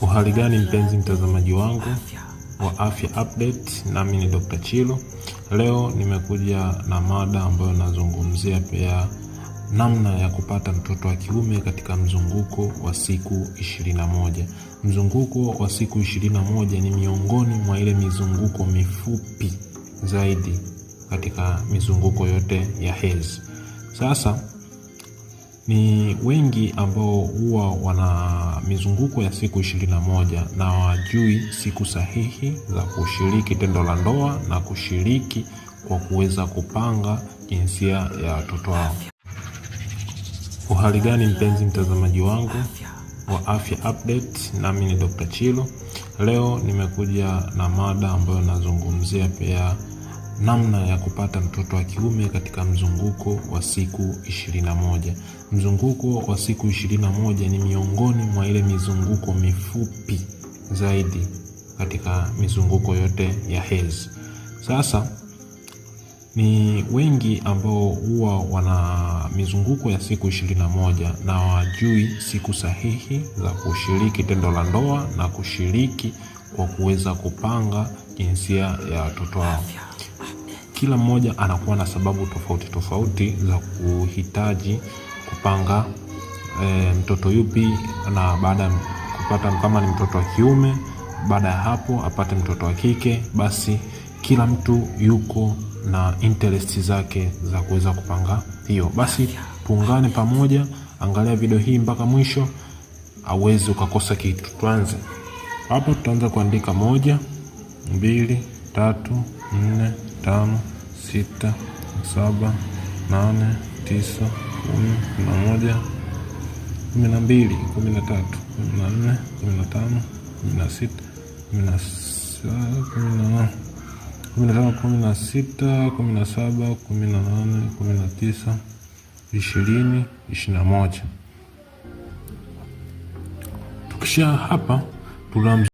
Uhali gani mpenzi mtazamaji wangu wa Afya Update, nami ni Dr. Chilo. Leo nimekuja na mada ambayo nazungumzia pia namna ya kupata mtoto wa kiume katika mzunguko wa siku 21. Mzunguko wa siku 21 ni miongoni mwa ile mizunguko mifupi zaidi katika mizunguko yote ya hedhi. Sasa ni wengi ambao huwa wana mizunguko ya siku 21 na wajui siku sahihi za kushiriki tendo la ndoa na kushiriki kwa kuweza kupanga jinsia ya watoto wao. Uhali gani mpenzi mtazamaji wangu wa Afya Update, nami ni Dr. Chilo. Leo nimekuja na mada ambayo nazungumzia pia namna ya kupata mtoto wa kiume katika mzunguko wa siku 21. Mzunguko wa siku 21 ni miongoni mwa ile mizunguko mifupi zaidi katika mizunguko yote ya hedhi. Sasa ni wengi ambao huwa wana mizunguko ya siku 21 na wajui siku sahihi za kushiriki tendo la ndoa na kushiriki kwa kuweza kupanga jinsia ya watoto wao. Kila mmoja anakuwa na sababu tofauti za kuhitaji kupanga mtoto yupi, na baada ya kupata kama ni mtoto wa kiume, baada ya hapo apate mtoto wa kike. Basi kila mtu yuko na interest zake za kuweza kupanga hiyo. Basi tuungane pamoja, angalia video hii mpaka mwisho, hauwezi ukakosa kitu. Tuanze hapo, tutaanza kuandika 1 2 3 4 5 6 7 8 9 10 11 12 13 14 15 16 17 18 19 20 21. Tukisha hapa